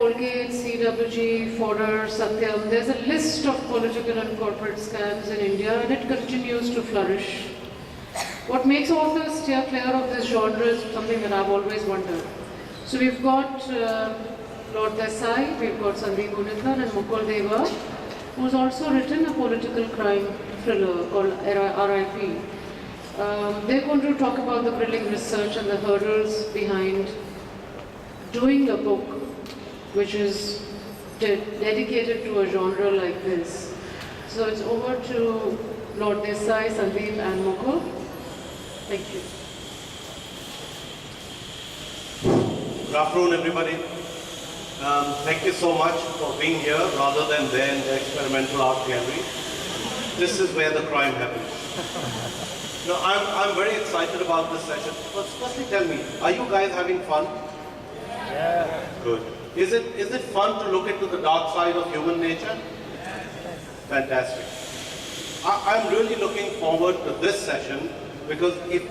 Coalgate, CWG, Fodder, Satyam, there's a list of political and corporate scams in India and it continues to flourish. What makes all of us steer clear of this genre is something that I've always wondered. So we've got Lord Desai, we've got Sandeep Unnithan and Mukul Deva, who's also written a political crime thriller called RIP. They're going to talk about the grilling research and the hurdles behind doing a book which is dedicated to a genre like this. So it's over to Lord Desai, Sandeep and Mukul. Thank you. Good afternoon, everybody. Thank you so much for being here rather than there in the experimental art gallery. This is where the crime happens. No, I'm very excited about this session. Firstly, tell me, are you guys having fun? Yeah. Good. Is it fun to look into the dark side of human nature? Fantastic. I'm really looking forward to this session because it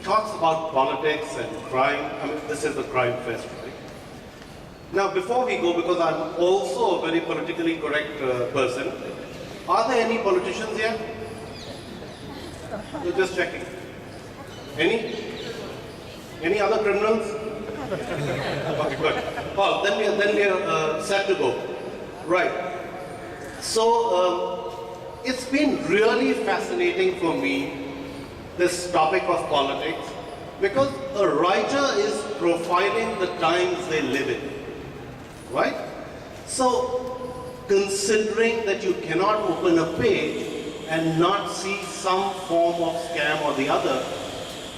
talks about politics and crime. I mean, this is a crime fest, right? Now, before we go, because I'm also a very politically correct person, are there any politicians here? You're just checking. Any other criminals? Okay, good. Well, then we are set to go. Right. So, it's been really fascinating for me, this topic of politics, because a writer is profiling the times they live in. Right? So, considering that you cannot open a page and not see some form of scam or the other,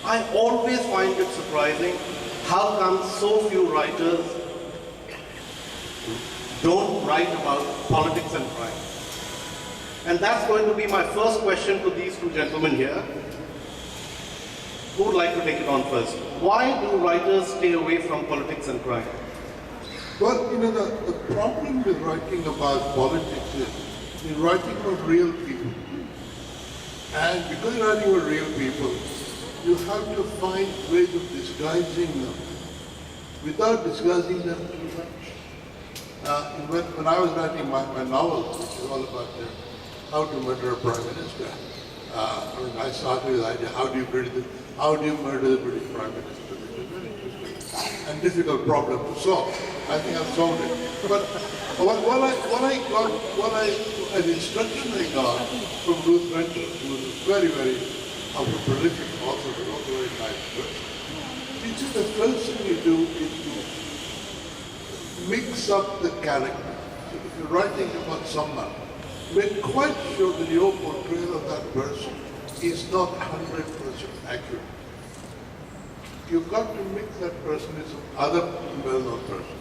I always find it surprising how come so few writers don't write about politics and crime. And that's going to be my first question to these two gentlemen here. Who would like to take it on first? Why do writers stay away from politics and crime? Well, the problem with writing about politics is you're writing about real people. And because you're writing about real people, you have to find ways of disguising them without disguising them too much. When I was writing my novel, which is all about how to murder a prime minister, I started with the idea, how do you murder the British prime minister? Which is a very interesting and difficult problem to solve. I think I've solved it. But an instruction I got from Ruth Renton, who was a very, very prolific author, but also very nice person. She said the first thing you do is to mix up the character. So if you're writing about someone, make quite sure that your portrayal of that person is not 100% accurate. You've got to mix that person with some other well-known person.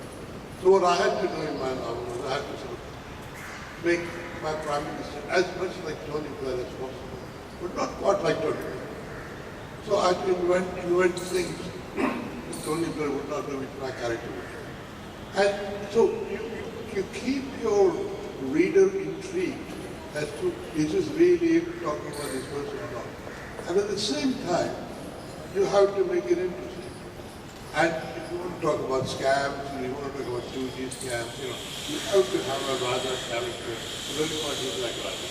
So what I had to do in my novel was I had to sort of make my prime minister as much like Tony Blair as possible, but not quite like Tony Blair. So I had to invent things that Tony Blair would not do, which my character would do. And so you keep your reader intrigued as to, is this really talking about this person or not? And at the same time, you have to make it interesting. And if you want to talk about scams, and you want to talk about 2G scams, you have to have a Raja character. You really want to like Raja.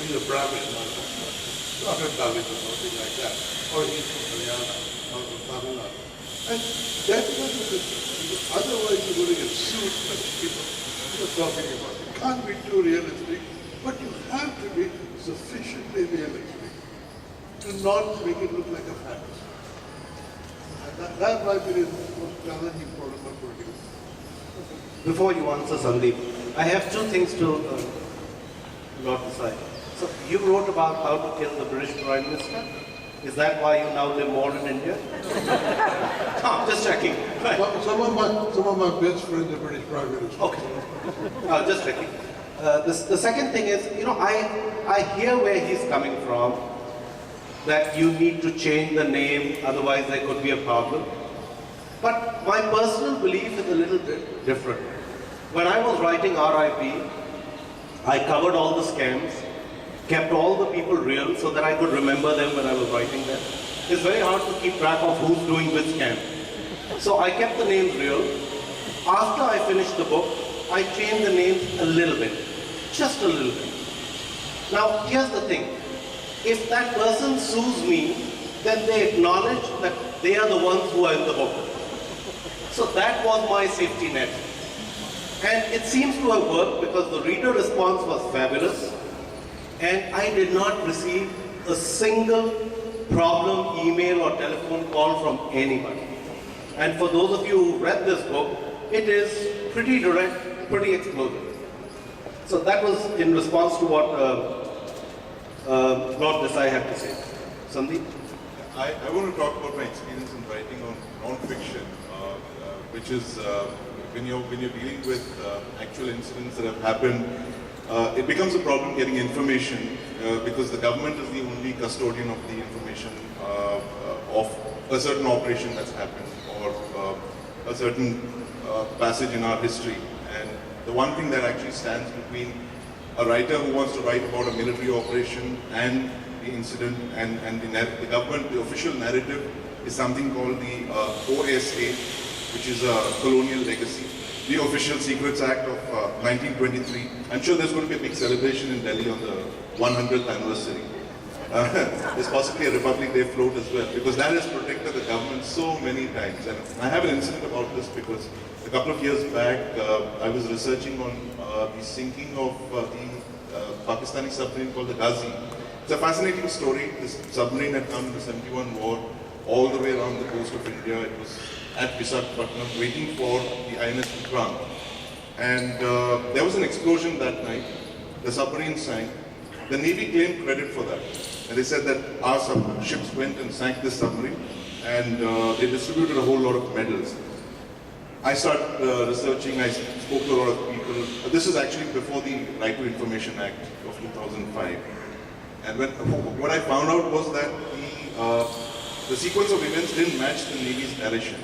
He's a Brahmin, not a Dalit or something like that. Or he's from Haryana, or from Tamil Nadu. And that was the because otherwise you're going to get sued by the people you're talking about. It can't be too realistic, but you have to be sufficiently realistic to not make it look like a fantasy. That might be the most challenging problem of politics. Before you answer, Sandeep, I have two things to Lord Desai. So you wrote about how to kill the British Prime Minister. Is that why you now live more in India? No, just checking. Right. Some of my best friends are British Prime Ministers. Okay. Just checking. The second thing is, I hear where he's coming from, that you need to change the name, otherwise there could be a problem. But my personal belief is a little bit different. When I was writing RIP, I covered all the scams, kept all the people real so that I could remember them when I was writing them. It's very hard to keep track of who's doing which scam. So I kept the names real, After I finished the book, I changed the names a little bit, just a little bit. Now, here's the thing. If that person sues me, then they acknowledge that they are the ones who are in the book. So that was my safety net. And it seems to have worked because the reader response was fabulous. And I did not receive a single problem, email or telephone call from anybody. And for those of you who read this book, it is pretty direct, pretty explosive. So that was in response to what Lord Desai had to say. Sandeep? I want to talk about my experience in writing on non-fiction, which is when you're dealing with actual incidents that have happened, it becomes a problem getting information because the government is the only custodian of the information of a certain operation that's happened or a certain passage in our history. And the one thing that actually stands between a writer who wants to write about a military operation and the incident and the government, the official narrative is something called the OSA, which is a colonial legacy. The Official Secrets Act of 1923. I'm sure there's going to be a big celebration in Delhi on the 100th anniversary. There's possibly a Republic Day float as well, because that has protected the government so many times. And I have an incident about this because a couple of years back, I was researching on the sinking of the Pakistani submarine called the Ghazi. It's a fascinating story. This submarine had come in the 71 war all the way around the coast of India. It was at Visakhapatnam waiting for the INS Vikrant. And there was an explosion that night. The submarine sank. The Navy claimed credit for that. And they said that our ships went and sank this submarine and they distributed a whole lot of medals. I started researching, I spoke to a lot of people. This is actually before the Right to Information Act of 2005. And what I found out was that the sequence of events didn't match the Navy's narration.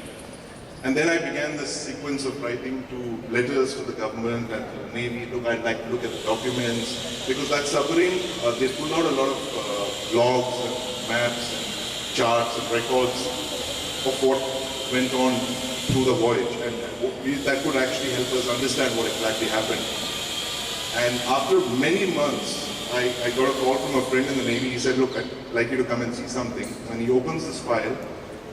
And then I began this sequence of writing to letters to the government and to the Navy. Look, I'd like to look at the documents. Because that submarine, they pulled out a lot of logs and maps and charts and records of what went on through the voyage. And that could actually help us understand what exactly happened. And after many months, I got a call from a friend in the Navy. He said, look, I'd like you to come and see something. And he opens this file.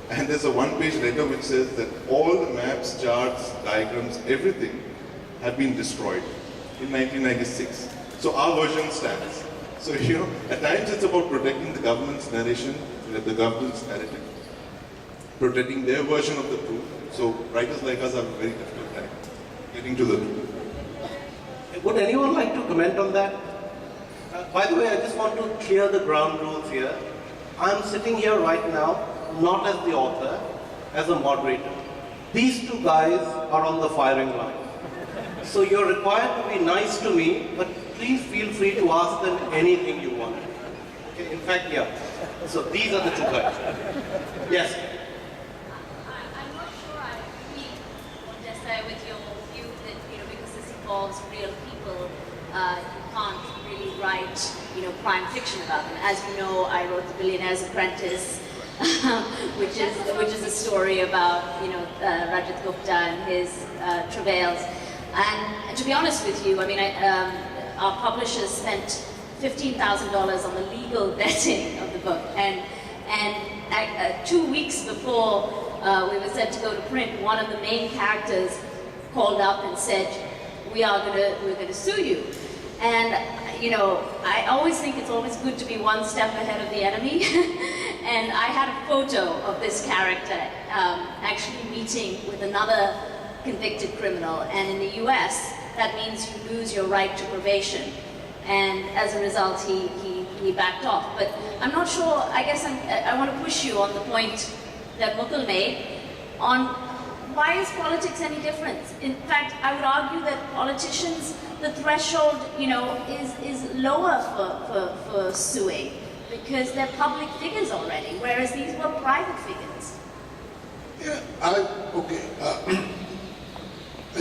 And there's a one-page letter which says that all the maps, charts, diagrams, everything had been destroyed in 1996. So our version stands. So, at times it's about protecting the government's narration, the government's narrative, protecting their version of the truth. So writers like us have a very difficult time getting to the truth. Would anyone like to comment on that? By the way, I just want to clear the ground rules here. I'm sitting here right now not as the author, as a moderator. These two guys are on the firing line. So you're required to be nice to me, but please feel free to ask them anything you want. Okay, in fact, yeah. So these are the two guys. Yes? I'm not sure I agree on Desai with your view that, because this involves real people, you can't really write, crime fiction about them. As you know, I wrote The Billionaire's Apprentice, which is a story about Rajat Gupta and his travails. And to be honest with you, our publishers spent $15,000 on the legal vetting of the book, and 2 weeks before we were set to go to print, one of the main characters called up and said, we're going to sue you. And I always think it's always good to be one step ahead of the enemy. And I had a photo of this character actually meeting with another convicted criminal. And in the US, that means you lose your right to probation. And as a result, he backed off. But I'm not sure, I guess I want to push you on the point that Mukul made on why is politics any different? In fact, I would argue that politicians, the threshold, is lower for suing because they're public figures already, whereas these were private figures. Yeah, I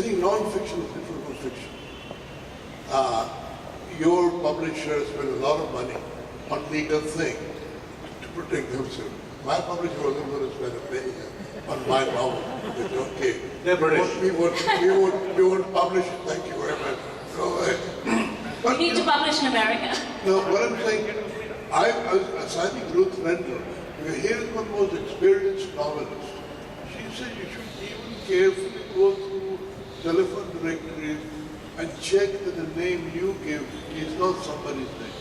think non-fiction is different from fiction. Your publisher spent a lot of money on legal thing to protect themselves. My publisher wasn't going to spend a penny on my novel. They said, okay, They're British. we won't publish it. Thank you very much. So, We need to publish in America. no, what I'm saying, I was assigning Ruth Rendell. Here is one most experienced novelist. She said you should even carefully go through telephone directories and check that the name you give is not somebody's name.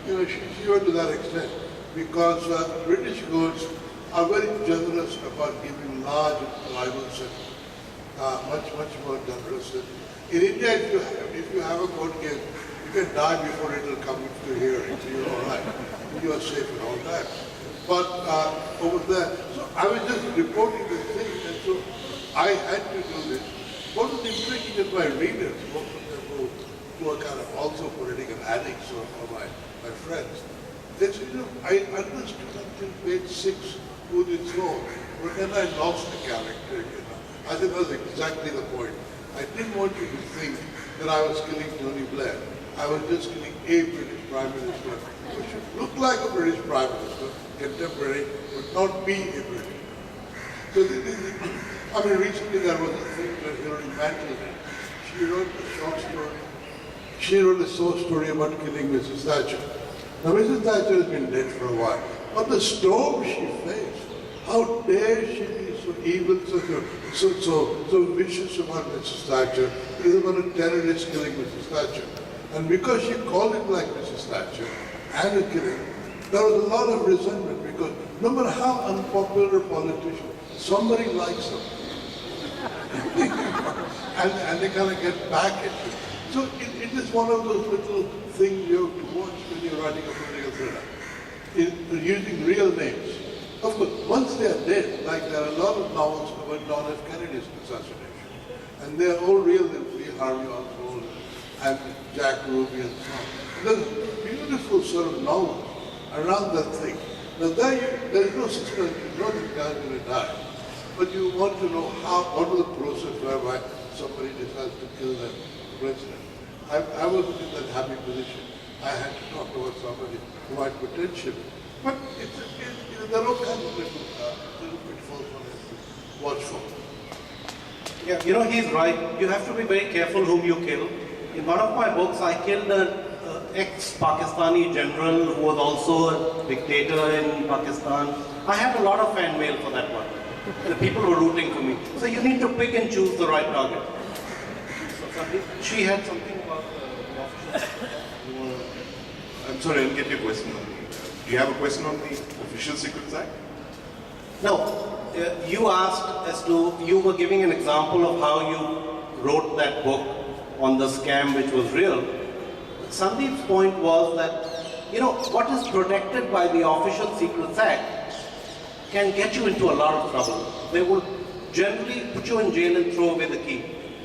You know, she went to that extent because British courts are very generous about giving large libels and much more generous. In India, if you have a court case, you can die before it will come to hearing, so you're all right. You are safe at all times. But over there, so I was just reporting this thing, and so I had to do this. What was intriguing is my readers, most of them who are kind of also political addicts or my friends, they said, you know, I understood until page 6 who this was, but then I lost the character, you know. I think that was exactly the point. I didn't want you to think that I was killing Tony Blair. I was just killing a British Prime Minister who should look like a British Prime Minister, contemporary, but not be a British. So I mean, recently there was a thing that Hilary Mantel did. She wrote a short story. She wrote a short story about killing Mrs. Thatcher. Now Mrs. Thatcher has been dead for a while, but the storm she faced, how dare she be so evil, so vicious about Mrs. Thatcher, is about a terrorist killing Mrs. Thatcher. And because she called it like Mrs. Thatcher and a killing, there was a lot of resentment because no matter how unpopular a politician, somebody likes them. and they kind of get back at you. So it is one of those little things you have to watch when you're writing a political thriller. Using real names. Of course, once they are dead, like there are a lot of novels about John F. Kennedy's assassination. And they are all real names, Lee Harvey Oswald and Jack Ruby and so on. There's beautiful sort of novels around that thing. Now there is no suspense, you know the guy is going to die. But you want to know what was the process whereby somebody decides to kill the president. I wasn't in that happy position. I had to talk about somebody who had potential. But there are all kinds of little pitfalls one has to watch for. Yeah, you know, he's right. You have to be very careful whom you kill. In one of my books, I killed an ex-Pakistani general who was also a dictator in Pakistan. I had a lot of fan mail for that one. The people were rooting for me. So you need to pick and choose the right target. So she had something about the official. I'm sorry, I didn't get your question. Do you have a question on the Official Secrets Act? No. You asked as to, you were giving an example of how you wrote that book on the scam which was real. Sandeep's point was that, you know, what is protected by the Official Secrets Act can get you into a lot of trouble. They will generally put you in jail and throw away the key.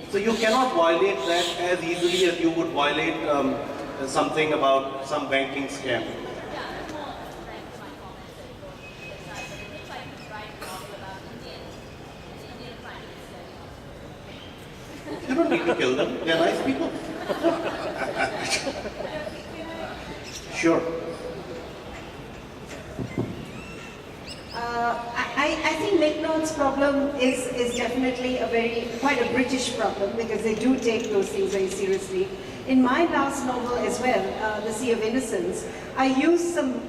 So you cannot violate that as easily as you would violate something about some banking scam. You don't need to kill them. They're nice people. Sure. I think Meghnad's problem is definitely quite a British problem because they do take those things very seriously. In my last novel as well, The Sea of Innocence, I used some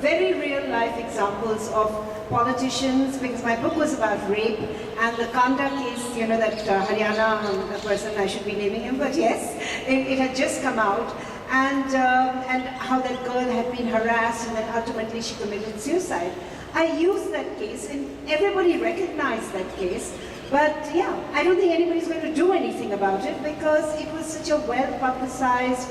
very real life examples of politicians because my book was about rape and the Kanda case, you know, that Haryana person, I should be naming him, but yes, it had just come out. And how that girl had been harassed and then ultimately she committed suicide. I used that case and everybody recognized that case, but yeah, I don't think anybody's going to do anything about it because it was such a well-publicized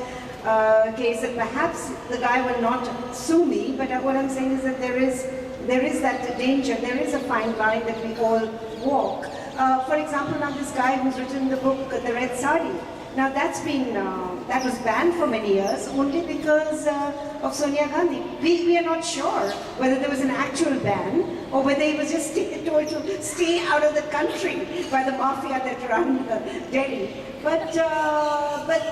case that perhaps the guy will not sue me, but what I'm saying is that there is that danger, there is a fine line that we all walk. For example, now this guy who's written the book, The Red Sari, now that was banned for many years only because of Sonia Gandhi. We are not sure whether there was an actual ban or whether he was just told to stay out of the country by the mafia that run Delhi. But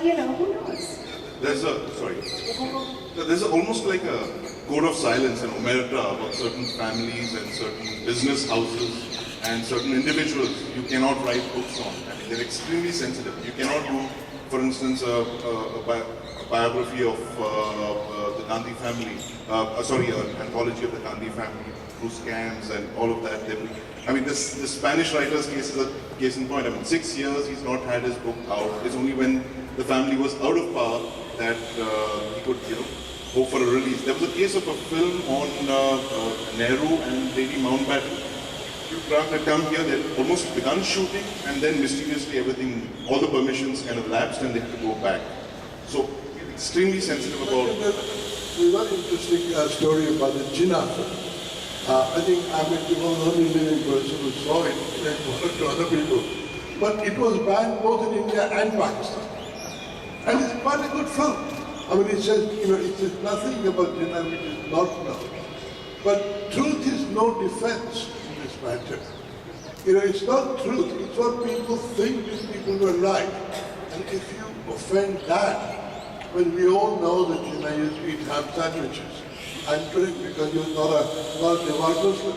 you know, who knows? There's almost like a code of silence and omerta about certain families and certain business houses and certain individuals you cannot write books on. I mean, they're extremely sensitive. You cannot do, for instance, a biography of the Gandhi family, an anthology of the Gandhi family through scams and all of that. I mean, this Spanish writer's case is a case in point. I mean, 6 years he's not had his book out. It's only when the family was out of power that he could, hope for a release. There was a case of a film on Nehru and Lady Mountbatten. Few craft had come here, they had almost begun shooting, and then mysteriously everything, all the permissions kind of lapsed and they had to go back. So, we're extremely sensitive about... There's a very interesting story about the Jinnah film. I think I'm the only living person who saw it and one to other people. But it was banned both in India and Pakistan. And it's quite a good film. I mean, it says, it says nothing about Jinnah which is not known. But truth is no defense in this matter. It's not truth, it's what people think these people were like. And if you offend that, when we all know that Jinnah used to eat ham sandwiches, I'm doing because he was not a devout Muslim.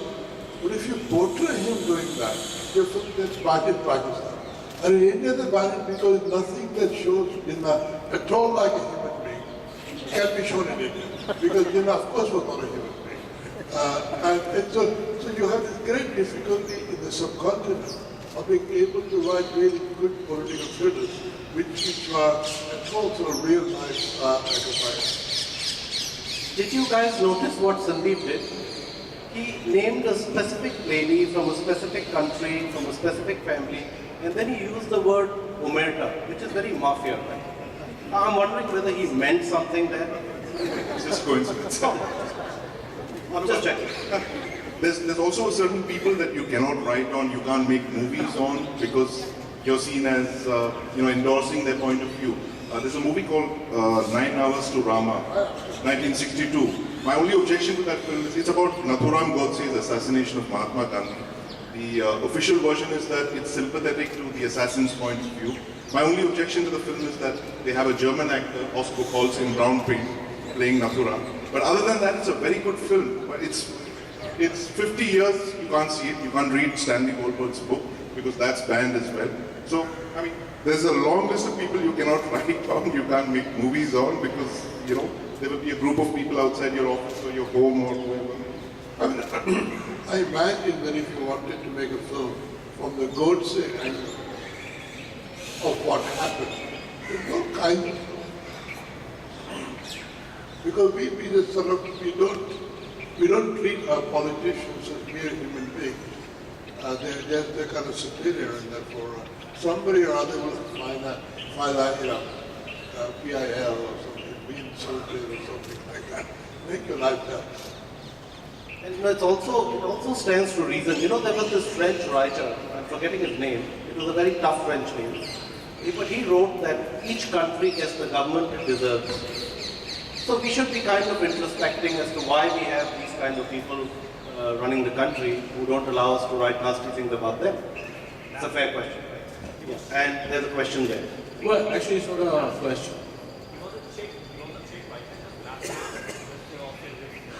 But if you portray him doing that, you think that's banned in Pakistan. And in India they ban it because nothing that shows Jinnah at all like a human being can be shown in India. Because Jinnah of course was not a human being. And so you have this great difficulty in the subcontinent of being able to write really good political thrillers which are also real life identifiers. Did you guys notice what Sandeep did? He named a specific lady from a specific country, from a specific family, and then he used the word omerta, which is very mafia, right? I'm wondering whether he meant something there. It's just coincidence. I'm just checking. There's also certain people that you cannot write on, you can't make movies on because you're seen as endorsing their point of view. There's a movie called 9 Hours to Rama, 1962. My only objection to that film is it's about Nathuram Godse's assassination of Mahatma Gandhi. The official version is that it's sympathetic to the assassin's point of view. My only objection to the film is that they have a German actor, Oscar Calls in brown print, playing Nathuram. But other than that, it's a very good film. But it's 50 years, you can't see it, you can't read Stanley Goldberg's book because that's banned as well. So, I mean, there's a long list of people you cannot write on, you can't make movies on because, there will be a group of people outside your office or your home or whoever. I mean, I imagine that if you wanted to make a film from the Godse angle of what happened, there's no kind of film. Because we just sort of, we don't treat our politicians as mere human beings. They're kind of superior, and therefore somebody or other will file a PIL or something, be insulted or something like that. Make your life better. And it also stands to reason. There was this French writer, I'm forgetting his name, it was a very tough French name, but he wrote that each country gets the government it deserves. So we should be kind of introspecting as to why we have these kind of people running the country who don't allow us to write nasty things about them. It's a fair question. Yes. And there's a question there. Well, actually, it's not a question.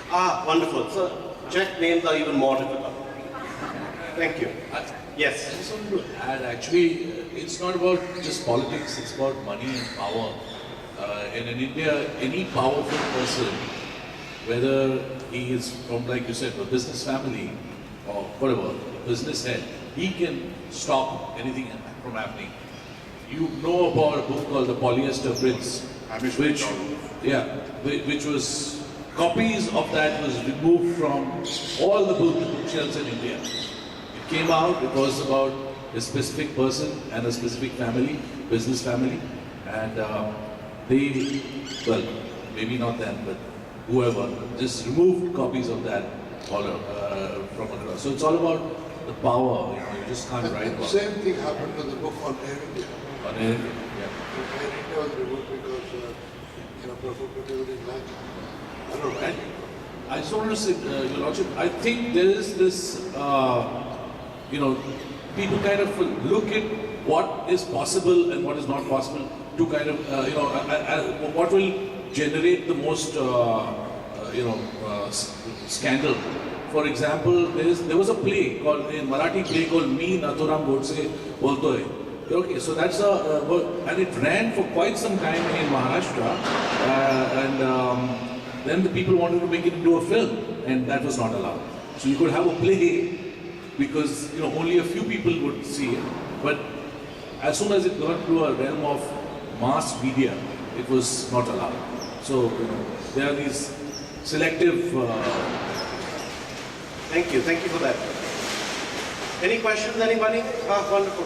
Wonderful. So, Czech names are even more difficult. Thank you. Yes. I just want to add, actually, it's not about just politics, it's about money and power. And in India, any powerful person, whether he is from, like you said, a business family or whatever, business head, he can stop anything from happening. You know about a book called The Polyester Prince, which was, copies of that was removed from all the bookshelves in India. It came out, it was about a specific person and a specific family, business family, and they, well, maybe not them, but whoever, just removed copies of that from across. So it's all about the power, you just can't write about it. The same thing happened with the book on Air India. On Air India, Air India was removed because, Prabhupada didn't like it. I don't know. I just want to say, Your Lordship, I think there is this, people kind of look at what is possible and what is not possible to kind of, what will generate the most, scandal. For example, there was a play called, in Marathi play called Me Nathuram Godse Bolto Hai. Okay, so that's and it ran for quite some time in Maharashtra, then the people wanted to make it into a film, and that was not allowed. So you could have a play because only a few people would see it, but as soon as it got to a realm of mass media, it was not allowed. So there are these selective. Thank you for that. Any questions, anybody? Wonderful.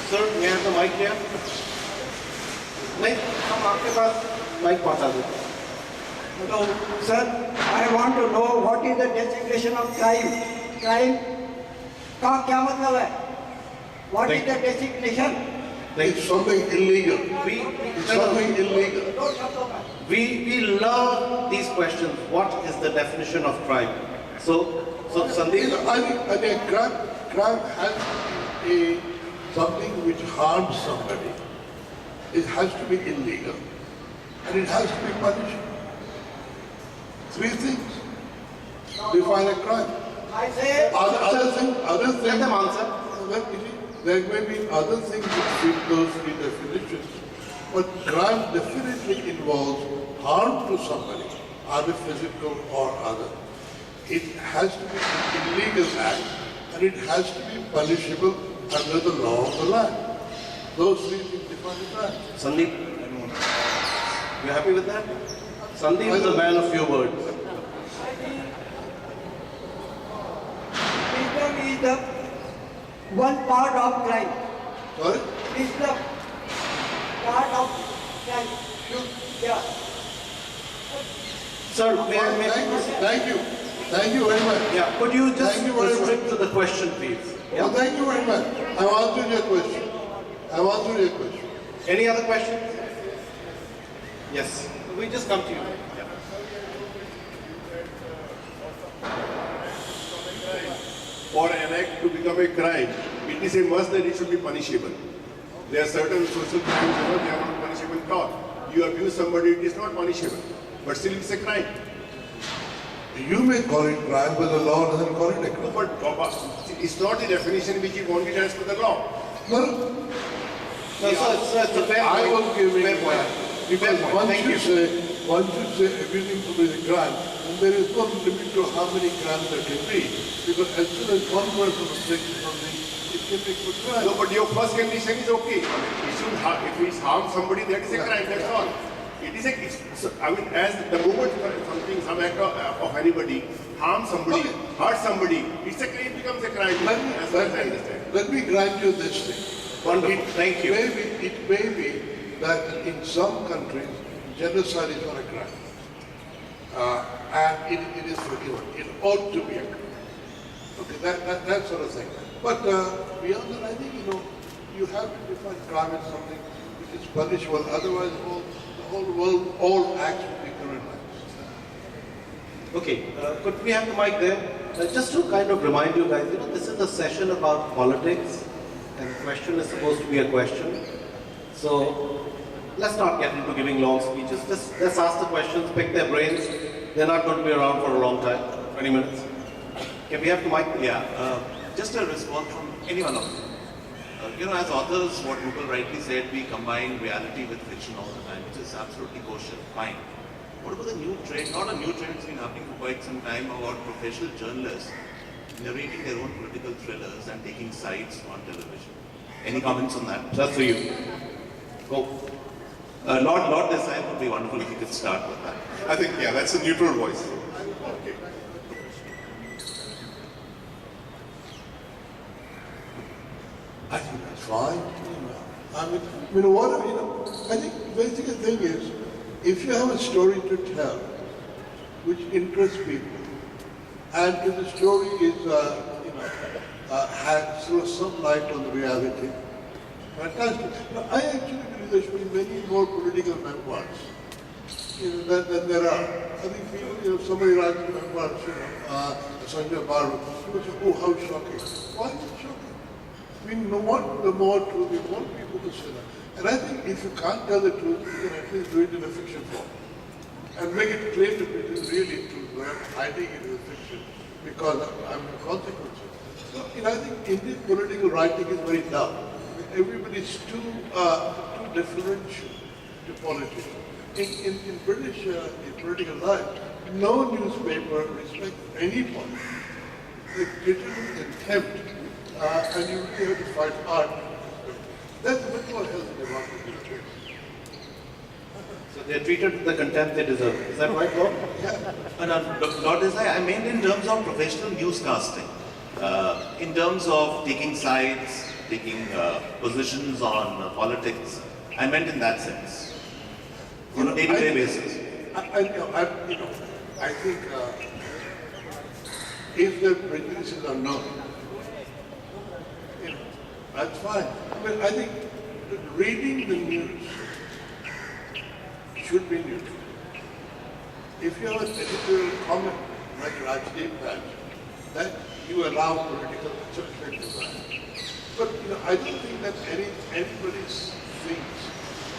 Sir, may I have the mic here? नहीं, हम आपके पास mic पहुंचा दें. Hello, sir. I want to know what is the designation of crime. Crime का क्या मतलब है? What is the designation? It's something illegal. It's something illegal. We love these questions. What is the definition of crime? So Sandeep, I think crime has to be something which harms somebody. It has to be illegal, and it has to be punishable. Three things define a crime. I say Let them answer. There may be other things which fit those three definitions, but crime definitely involves harm to somebody, either physical or other. It has to be an illegal act, and it has to be punishable under the law of the land. Those three things define a crime. Sandeep, you happy with that? Sandeep is a man of few words. wisdom is the one part of crime. Sorry? Is the part of crime. Yeah. Sir, may I Thank you very much. Yeah, could you just Thank you very restrict much. to the question, please? Yeah. Well, thank you very much. I've answered your question. Any other questions? Yes. We just come to you. For an act to become a crime, it is a must that it should be punishable. There are certain social crimes, they are not punishable at all. You abuse somebody, it is not punishable, but still it's a crime. You may call it crime, but the law doesn't call it a crime. But it's not the definition which you want it as per the law. No, No, sir, it's a fair I point. was giving Fair point. because Fair point. once Thank you you. say everything to be a crime, then there is no limit to how many crimes there can be. Because as soon as one person breaks something, it can be a good crime. No, but your first condition is okay. If it's harm somebody, that is a crime, that's all. It is as the moment some act of anybody harms somebody, Okay. hurts somebody, it becomes a crime, as far as I understand. Let me grant you this thing. Wonderful. Thank you. It may be that in some countries, genocide is not a crime. And it is forgiven. It ought to be a crime. Okay, that sort of thing. But beyond that, I think, you have to define crime as something which is punishable. Otherwise, the whole world, all acts will be criminalized. Okay, could we have the mic there? Just to kind of remind you guys, this is a session about politics, and the question is supposed to be a question. So let's not get into giving long speeches. Just let's ask the questions, pick their brains. They're not going to be around for a long time, 20 minutes. Can we have the mic? Yeah, just a response from any one of you. As authors, what Mukul rightly said, we combine reality with fiction all the time, which is absolutely kosher, fine. What about the new trend? Not a new trend, it's been happening for quite some time, about professional journalists narrating their own political thrillers and taking sides on television. Any comments on that? Just for you. Go. Lord Desai would be wonderful if you could start with that. I think, that's a neutral voice. Okay. I think that's fine. I think the basic thing is, if you have a story to tell, which interests people, and if the story is, has some light on the reality, fantastic. I actually believe there should be many more political memoirs, than there are. I think people, somebody writes memoirs, Sanjay Baru, people say, oh, how shocking. Why is it shocking? We want the more truth, we want people to say that. And I think if you can't tell the truth, you can at least do it in a fiction form. and make it clear to people really true, where hiding it is a fiction because I'm the consequences. So, I think Indian political writing is very dull. Everybody is too differential to politics. In British in political life, no newspaper respects any politics. They treat it with contempt, and you really have to fight hard. That's a much more healthy democracy. So they're treated with the contempt they deserve. Is that right, Lord? Lord Desai, I meant in terms of professional newscasting, in terms of taking sides, taking positions on politics. I meant in that sense, on a day-to-day basis. I think if the prejudices are known, that's fine. I think reading the news should be neutral. If you have an editorial comment like Rajdeep has, that you allow political judgment to that. But I don't think that anybody thinks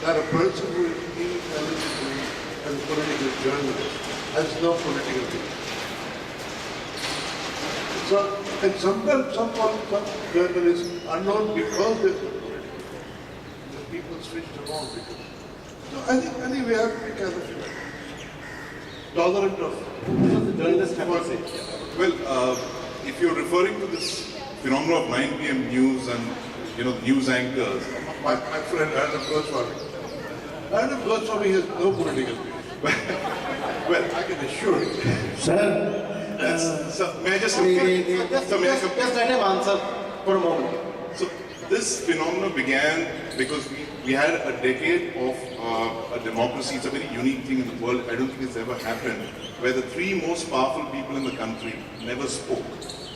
that a person who is intelligent as a political journalist has no political view. So, and sometimes some journalists are known because they're so political. The people switch them on because. So I think we have to be kind of tolerant of the journalists have to say. Well, if you're referring to this phenomenon of 9 p.m. news and news anchors, my friend Adam Goswami. Adam Goswami has no political view. Well, I can assure you. Sir, so may I just just let him answer for a moment. So this phenomenon began because we had a decade of a democracy. It's a very unique thing in the world. I don't think it's ever happened where the three most powerful people in the country never spoke.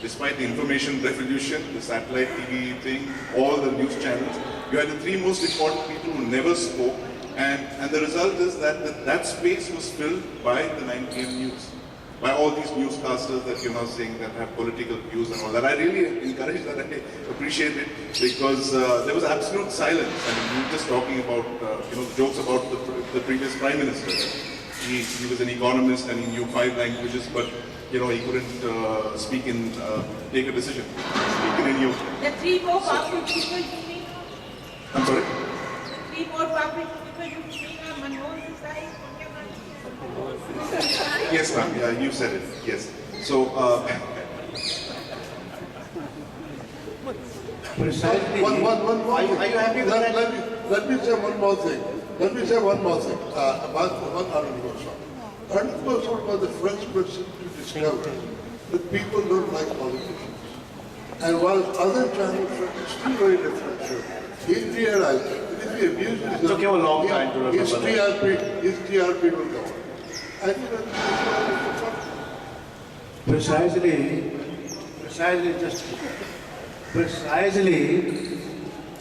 Despite the information revolution, the satellite TV thing, all the news channels, you had the three most important people who never spoke, and the result is that space was filled by the 9 p.m. news, by all these newscasters that you're now saying that have political views and all that. I really encourage that. I appreciate it because there was absolute silence. I mean, we were just talking about the jokes about the previous prime minister. He was an economist and he knew 5 languages, but he couldn't speak in take a decision. Speak in you. The three more powerful people you mean? I'm sorry. The three more powerful people you mean are Meghnad Desai, Yes, ma'am. Yeah, you said it. Yes. So. Precisely. One more thing. Are you happy with that? Let me say one more thing. About Arun Goswami. Arun Goswami was the first person to discover that people don't like politicians. And while other channels are still very differential, he realized that if he abuses It took him a long time to remember his TRP will go on. I think that's precisely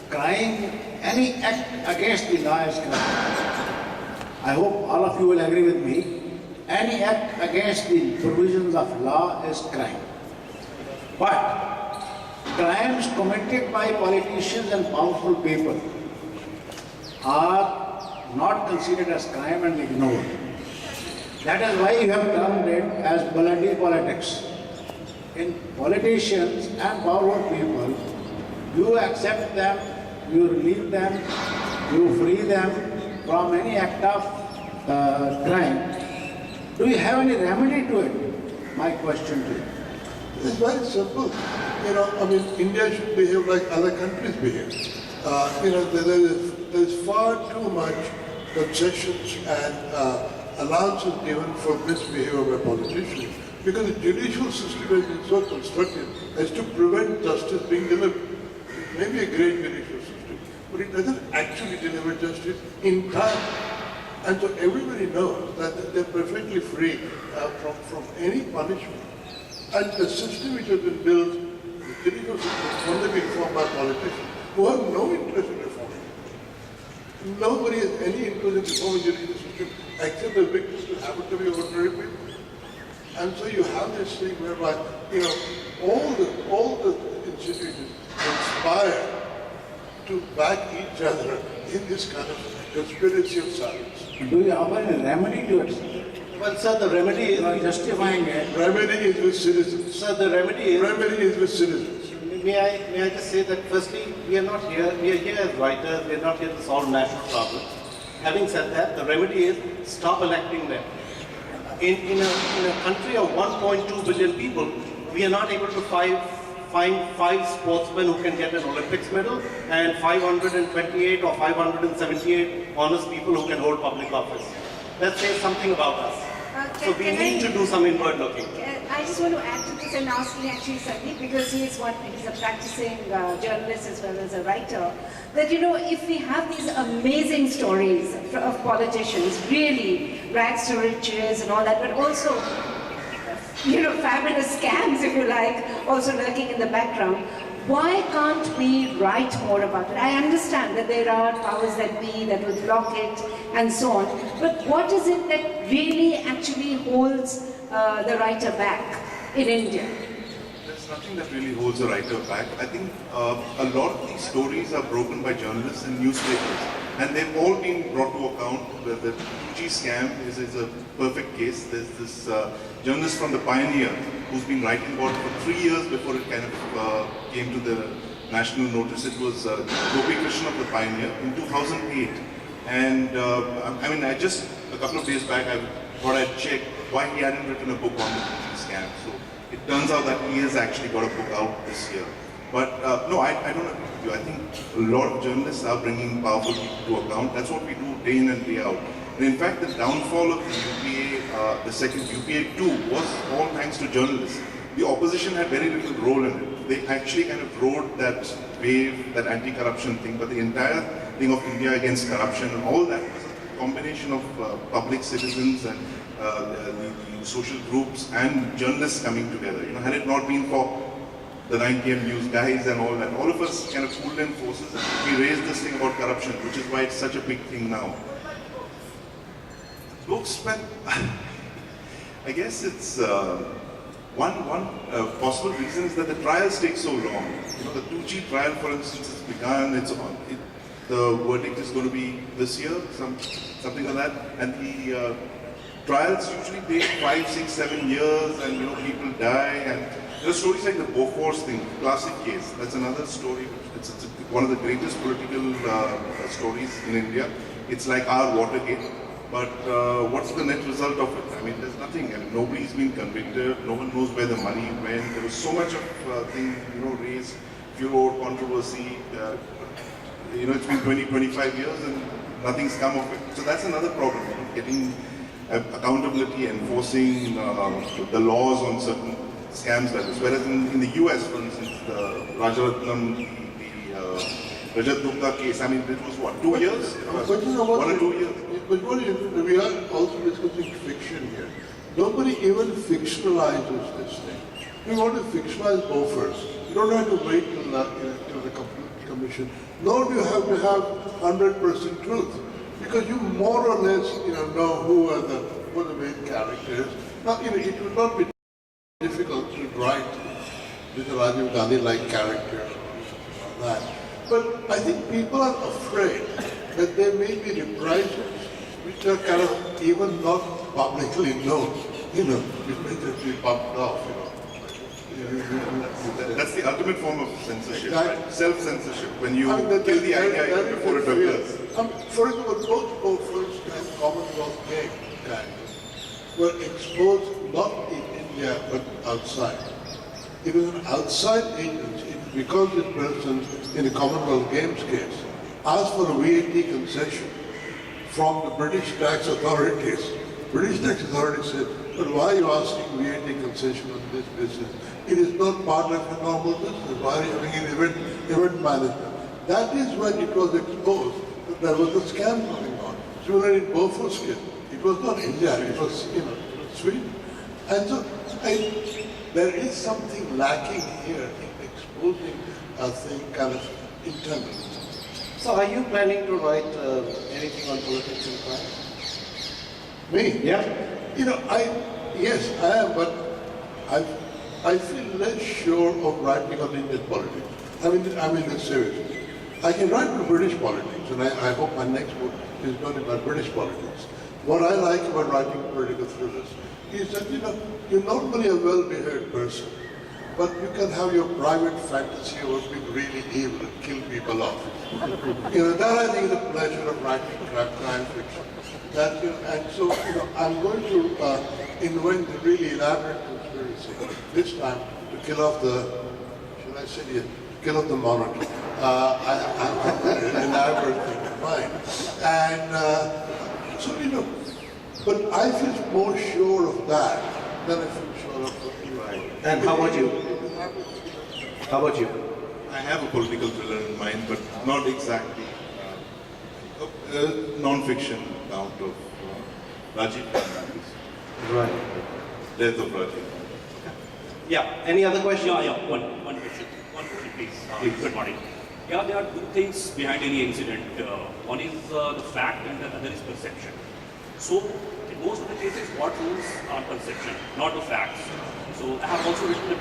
crying any act against the law is crime. I hope all of you will agree with me. Any act against the provisions of law is crime. But crimes committed by politicians and powerful people are not considered as crime and ignored. That is why you have termed it as bloody politics. In politicians and powerful people, you accept them, you relieve them, you free them from any act of crime. Do you have any remedy to it? My question to you. It's very simple. India should behave like other countries behave. There is far too much concessions and allowances given for misbehavior by politicians because the judicial system has been so constructed as to prevent justice being delivered. It may be a great judicial system, but it doesn't actually deliver justice in time. And so everybody knows that they're perfectly free from any punishment. And the system which has been built, the judicial system, has only been formed by politicians who have no interest in reforming. Nobody has any interest in reforming the judicial system except the victims who happen to be ordinary people. And so you have this thing whereby, all the institutions conspire to back each other in this kind of conspiracy of silence. Do you have any remedy to it? Well, sir, the remedy is... You are justifying it. Remedy is with citizens. Sir, the remedy is... Remedy is with citizens. May I just say that firstly, we are here as writers, we are not here to solve national problems. Having said that, the remedy is stop electing them. In a country of 1.2 billion people, we are not able to find 5 sportsmen who can get an Olympics medal and 528 or 578 honest people who can hold public office. That says something about us. So we need to do some inward looking. I just want to add to this and asking actually Sandeep, because he's a practicing journalist as well as a writer, that if we have these amazing stories of politicians, really rags to riches and all that, but also fabulous scams, if you like, also lurking in the background. Why can't we write more about it? I understand that there are powers that be that will block it and so on, but what is it that really actually holds the writer back in India? There's nothing that really holds a writer back. I think a lot of these stories are broken by journalists and newspapers, and they've all been brought to account. The 2G scam is a perfect case. There's this journalist from The Pioneer who's been writing about it for 3 years before it kind of came to the national notice. It was Gopi Krishna of The Pioneer in 2008. And I just, a couple of days back, I thought I'd check why he hadn't written a book on the 2G scam. So it turns out that he has actually got a book out this year. But no, I don't agree with you. I think a lot of journalists are bringing powerful people to account. That's what we do day in and day out. And in fact, the downfall of the UPA, the second UPA 2, was all thanks to journalists. The opposition had very little role in it. They actually kind of rode that wave, that anti-corruption thing, but the entire thing of India against corruption and all that was a combination of public citizens and the social groups and journalists coming together. Had it not been for the 9 PM news guys and all that, all of us kind of pulled in forces and we raised this thing about corruption, which is why it's such a big thing now. Books, but I guess it's one possible reason is that the trials take so long. The 2G trial, for instance, has begun. The verdict is going to be this year, something like that, and the trials usually take 5, 6, 7 years, and people die. And there are stories like the Bofors thing, classic case. That's another story. It's one of the greatest political stories in India. It's like our Watergate. But what's the net result of it? There's nothing. Nobody's been convicted. No one knows where the money went. There was so much of thing, raised, furor, controversy. It's been 20, 25 years and nothing's come of it. So that's another problem. Getting accountability, enforcing the laws on certain scams like this. Whereas in the US, for instance, the Rajaratnam, the Rajat Gupta case, it was what, 2 years? 1 or 2 years. But we are also discussing fiction here. Nobody even fictionalizes this thing. We want to fictionalize Bofors. You don't have to wait till the commission. Nor do you have to have 100% truth, because you more or less know who are the main characters. Now it would not be difficult to write with a Rajiv Gandhi-like character or that. But I think people are afraid that there may be reprisals which are kind of even not publicly known. It may just be bumped off. That's the ultimate form of censorship, right? Self-censorship, when you kill the idea before it appears. For example, both Bofors and Commonwealth Games were exposed not in India but outside. It was an outside agency because this person in the Commonwealth Games case asked for a VAT concession from the British tax authorities. British tax authorities said, but why are you asking VAT concession on this business? It is not part of your normal business. Why are you having an event management? That is when it was exposed that there was a scam going on. Similarly in Bofors case, it was not India, it was Sweden. And so there is something lacking here in exposing a thing kind of internally. So are you planning to write anything on politics and crime? Me? Yeah. Yes, I am, but I feel less sure of writing on Indian politics. I mean this seriously. I can write on British politics, and I hope my next book is going to be about British politics. What I like about writing political thrillers is that, you're not only a well-behaved person, but you can have your private fantasy of being really evil and kill people off. That I think is the pleasure of writing crime fiction. And so, I'm going to invent a really elaborate conspiracy, this time to kill off kill off the monarchy. I have an elaborate thing in mind. And but I feel more sure of that than I feel sure of And how about you? How about you? I have a political thriller in mind, but not exactly. Non-fiction account of Rajiv. Right. Death of Rajiv. Yeah. Any other questions? Yeah. One question. One question, please. Good morning. Yeah, there are two things behind any incident. One is the fact and the other is perception. So, in most of the cases, what rules are perception, not the facts. So, I have also written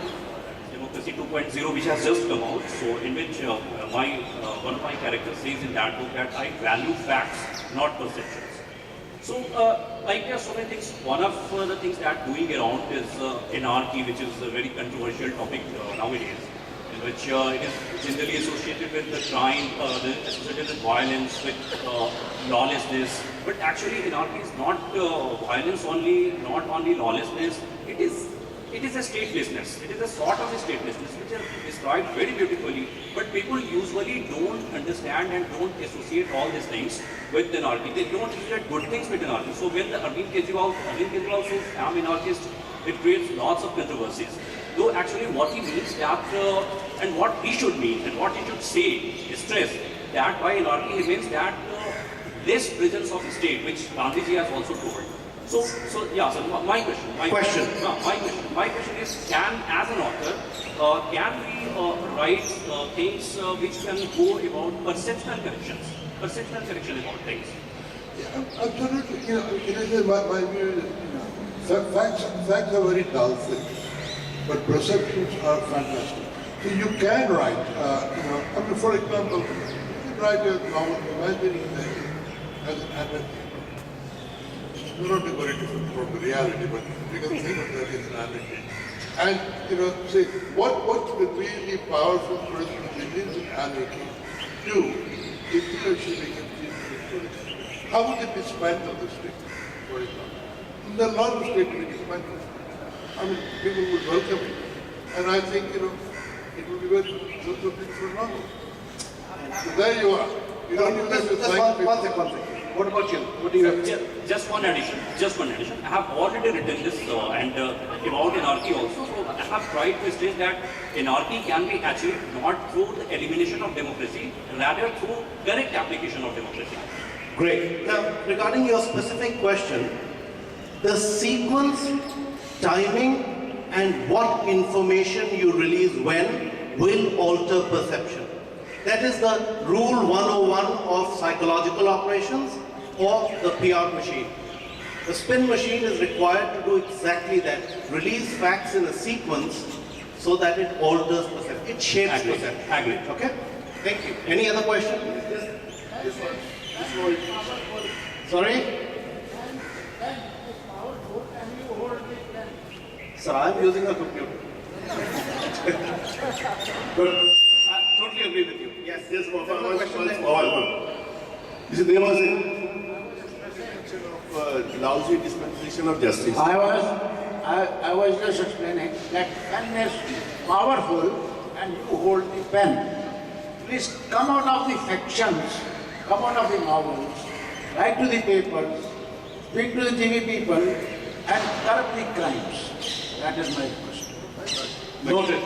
Democracy 2.0, which has just come out. So, in which one of my characters says in that book that I value facts, not perceptions. So, like there are so many things. One of the things that going around is anarchy, which is a very controversial topic nowadays, in which it is generally associated with the crime, associated with violence, with lawlessness. But actually, anarchy is not violence only, not only lawlessness. It is a statelessness. It is a sort of a statelessness, which is described very beautifully. But people usually don't understand and don't associate all these things with anarchy. They don't associate good things with anarchy. So when the Arvind Kejriwal says, I'm anarchist, it creates lots of controversies. Though actually what he means that, and what he should mean, and what he should say, stress, that by anarchy he means that less presence of the state, which Gandhiji has also told. So my question is, as an author, can we write things which can go about perceptual correction about things? Yeah, absolutely. My view is, facts are very dull things, but perceptions are fantastic. So you can write, for example, you can write a novel imagining as an anarchy. It's not very different from the reality, but you can think of that as an anarchy. And, say, what the really powerful person who believes in anarchy do if he or she becomes influenced? How would they dismantle the state, for example? There are a lot of states to be dismantled. People would welcome it. And I think, it would be very beautiful novel. So there you are. You don't even have to thank people. One second. What about you? What do you have? Just one addition. I have already written this and about anarchy also. So I have tried to stress that anarchy can be achieved not through the elimination of democracy, rather through correct application of democracy. Great. Now, regarding your specific question, the sequence, timing, and what information you release when will alter perception. That is the rule 101 of psychological operations or the PR machine. The spin machine is required to do exactly that. Release facts in a sequence so that it alters perception. It shapes perception. Agree. Okay? Thank you. Any other question? This one. Sorry? Sir, I'm using a computer. Good. I totally agree with you. Yes, one question. You see, there was a mention of lousy dispensation of justice. I was just explaining that pen is powerful and you hold the pen. Please come out of the fictions, come out of the novels, write to the papers, speak to the TV people and curb the crimes. That is my request. Noted.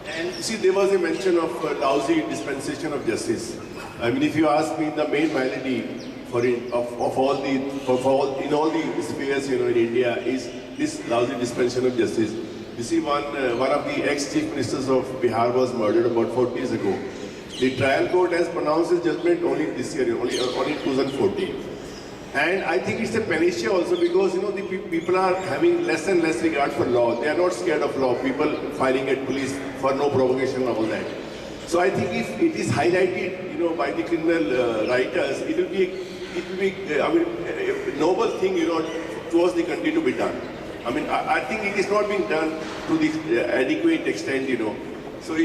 And see, there was a mention of lousy dispensation of justice. If you ask me, the main malady in all the spheres, in India is this lousy dispensation of justice. You see, one of the ex-chief ministers of Bihar was murdered about 40 years ago. The trial court has pronounced his judgment only this year, only 2014. And I think it's a panacea also because, the people are having less and less regard for law. They are not scared of law. People firing at police for no provocation and all that. So I think if it is highlighted, by the criminal writers, it will be I mean, a noble thing, towards the country to be done. I mean, I think it is not being done to the adequate extent, So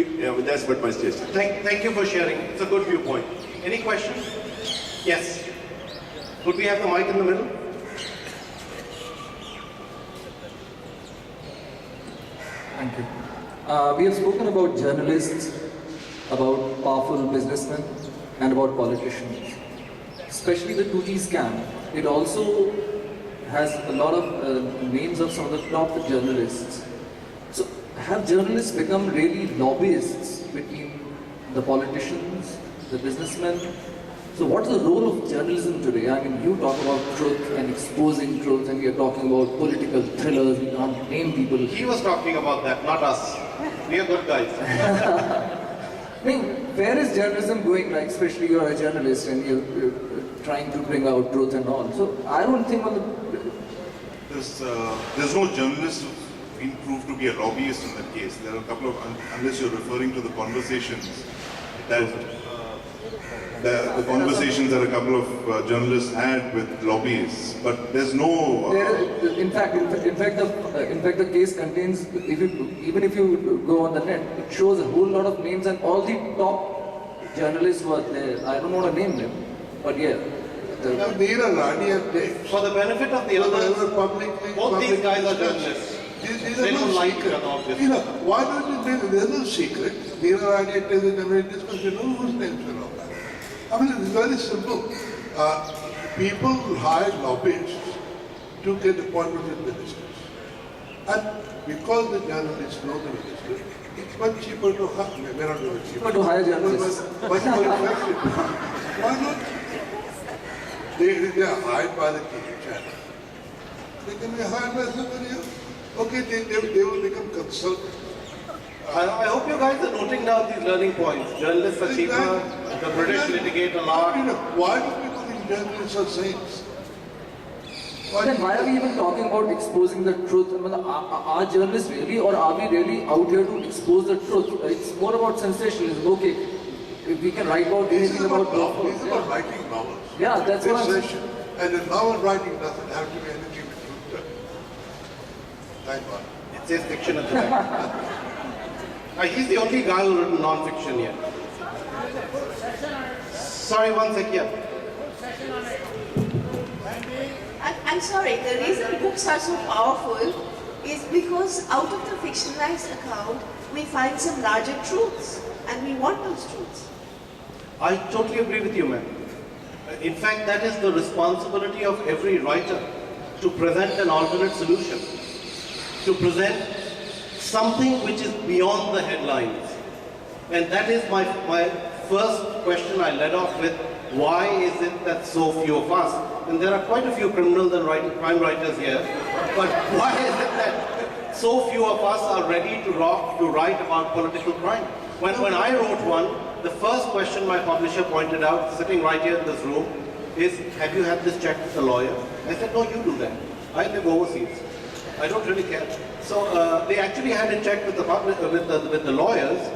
that's what my suggestion. Thank you for sharing. It's a good viewpoint. Any questions? Yes. Could we have the mic in the middle? Thank you. We have spoken about journalists, about powerful businessmen, and about politicians. Especially the 2G scam. It also has a lot of names of some of the top journalists. So, have journalists become really lobbyists between the politicians, the businessmen? So what's the role of journalism today? I mean, you talk about truth and exposing truth, and we are talking about political thrillers, we can't name people. He was talking about that, not us. We are good guys. I mean, where is journalism going, like, especially you're a journalist and you're trying to bring out truth and all. So I don't think on the... There's no journalist who's been proved to be a lobbyist in that case. There are a couple of, unless you're referring to the conversations that the conversations that a couple of journalists had with lobbyists, but there's no. In fact, the case contains. Even if you go on the net, it shows a whole lot of names and all the top journalists were there. I don't want to name them, but yeah. For the benefit of the others, both these guys are journalists. They don't like it about this. Why don't you there's no secret. Neera Rani tells in every discussion, whose names are all that. I mean, it's very simple. People hire lobbyists to get appointments with ministers. And because the journalists know the minister, it's much cheaper to hire, may not be cheaper, to hire journalists. Much more effective. Why not? They are hired by the TV channel. They can be hired by somebody else. Okay, they will become consultants. I hope you guys are noting down these learning points. Journalists are cheaper, the British litigate a lot. Why do people think journalists are saints? Then why are we even talking about exposing the truth? I mean, are journalists really, or are we really out here to expose the truth? It's more about sensationalism. Okay, if we can write about anything about novels. It's about writing novels. Yeah, that's what I'm saying. And a novel writing doesn't have to be anything with truth. Thank God. It says fiction at the back. He's the only guy who written non-fiction here. Sorry, one sec here. I'm sorry, the reason books are so powerful is because out of the fictionalized account, we find some larger truths, and we want those truths. I totally agree with you, ma'am. In fact, that is the responsibility of every writer, to present an alternate solution, to present something which is beyond the headlines. And that is my first question I led off with. Why is it that so few of us, and there are quite a few criminals and crime writers here, but why is it that so few of us are ready to write about political crime? When I wrote one, the first question my publisher pointed out, sitting right here in this room, is, have you had this checked with a lawyer? I said, no, you do that. I live overseas. I don't really care. So they actually had it checked with the lawyers,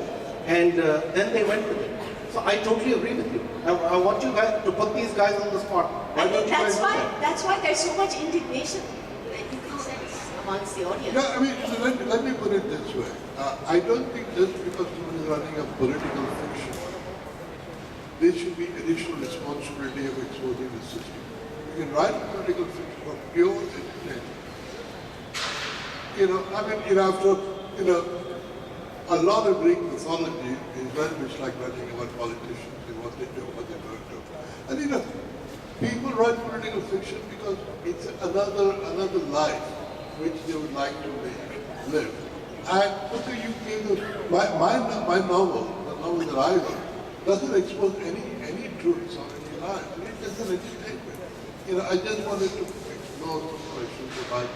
and then they went with it. So I totally agree with you. I want you guys to put these guys on the spot. I think that's why there's so much indignation amongst the audience. Yeah, I mean, let me put it this way. I don't think just because someone is running a political fiction, there should be additional responsibility of exposing the system. You can write political fiction for pure entertainment. After a lot of Greek mythology is very much like writing about politicians and what they do, what they don't do. And people write political fiction because it's another life which they would like to live. And my novel, the novel that I wrote, doesn't expose any truths or any lies. It's just an entertainment. I just wanted to explore some questions about,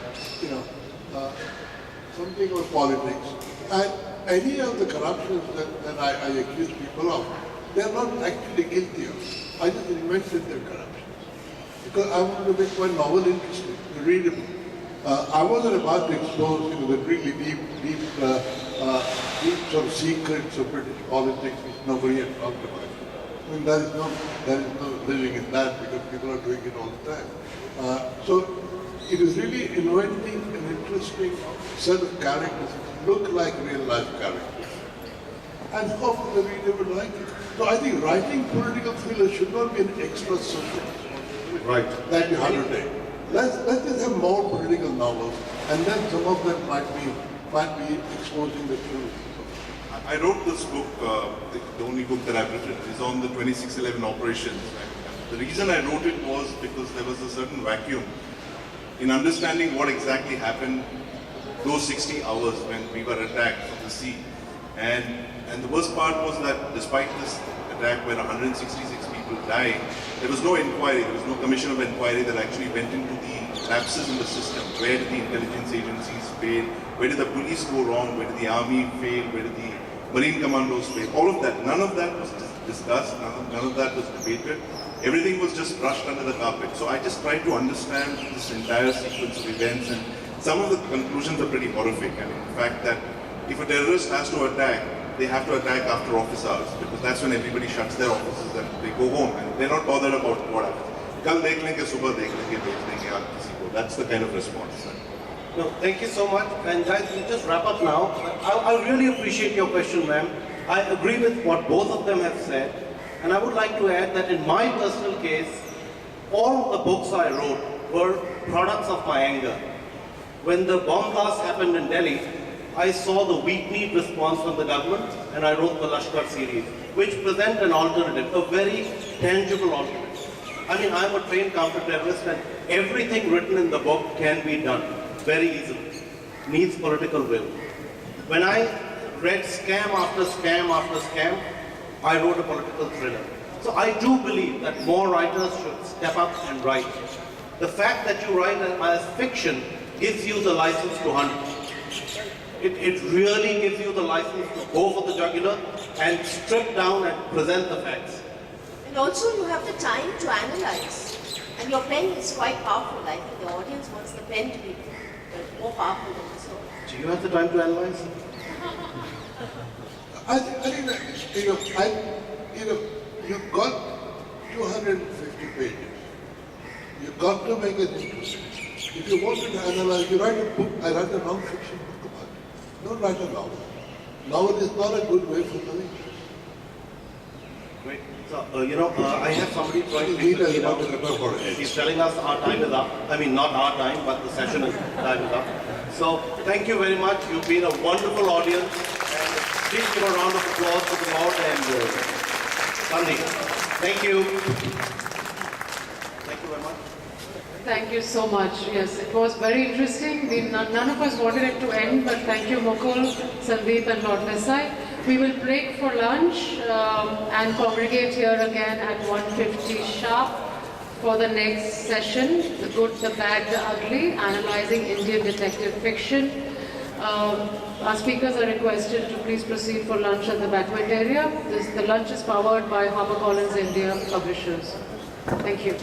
something about politics. And any of the corruptions that I accuse people of, they're not actually guilty of. I just invented their corruptions. Because I wanted to make my novel interesting, readable. I wasn't about to expose the really deep sort of secrets of British politics which nobody had talked about. I mean, there is no living in that because people are doing it all the time. So it is really inventing an interesting set of characters that look like real life characters. And hopefully the reader will like it. So I think writing political thrillers should not be an extra social Right. that you have to take. Let's just have more political novels, and then some of them might be exposing the truth. I wrote this book, the only book that I've written, is on the 26/11 operations. And the reason I wrote it was because there was a certain vacuum in understanding what exactly happened those 60 hours when we were attacked from the sea. And the worst part was that despite this attack where 166 people died, there was no inquiry, there was no commission of inquiry that actually went into the lapses in the system. Where did the intelligence agencies fail? Where did the police go wrong? Where did the army fail? Where did the Marine commandos fail? All of that, none of that was discussed, none of that was debated. Everything was just brushed under the carpet. So I just tried to understand this entire sequence of events, and some of the conclusions are pretty horrific. And in fact, that if a terrorist has to attack, they have to attack after office hours, because that's when everybody shuts their offices and they go home and they're not bothered about what happens. Kal dekh lenge, subah dekh lenge, bhej denge aap kisi ko. That's the kind of response. No, thank you so much. And guys, we'll just wrap up now. I really appreciate your question, ma'am. I agree with what both of them have said. And I would like to add that in my personal case, all of the books I wrote were products of my anger. When the bomb blast happened in Delhi, I saw the weak-kneed response from the government, and I wrote the Lashkar series, which present an alternative, a very tangible alternative. I mean, I'm a trained counter-terrorist, and everything written in the book can be done very easily. Needs political will. When I read scam after scam after scam, I wrote a political thriller. So I do believe that more writers should step up and write. The fact that you write as fiction gives you the license to hunt. It really gives you the license to go for the jugular and strip down and present the facts. And also you have the time to analyze. And your pen is quite powerful. I think the audience wants the pen to be more powerful than the sword. Do you have the time to analyze? I think that, you've got 250 pages. You've got to make it interesting. If you wanted to analyze, you write a book, I write a non-fiction book about it. Don't write a novel. Novel is not a good way for living. Great. So, I have somebody trying to He's telling us our time is up. I mean, not our time, but the session is time is up. So, thank you very much. You've been a wonderful audience. And please give a round of applause to the Lord and Sundeep. Thank you. Thank you very much. Thank you so much. Yes, it was very interesting. None of us wanted it to end, but thank you, Mukul, Sandeep, and Lord Desai. We will break for lunch and congregate here again at 1:50 sharp for the next session, The Good, the Bad, the Ugly, analyzing Indian detective fiction. Our speakers are requested to please proceed for lunch at the banquet area. The lunch is powered by HarperCollins India Publishers. Thank you.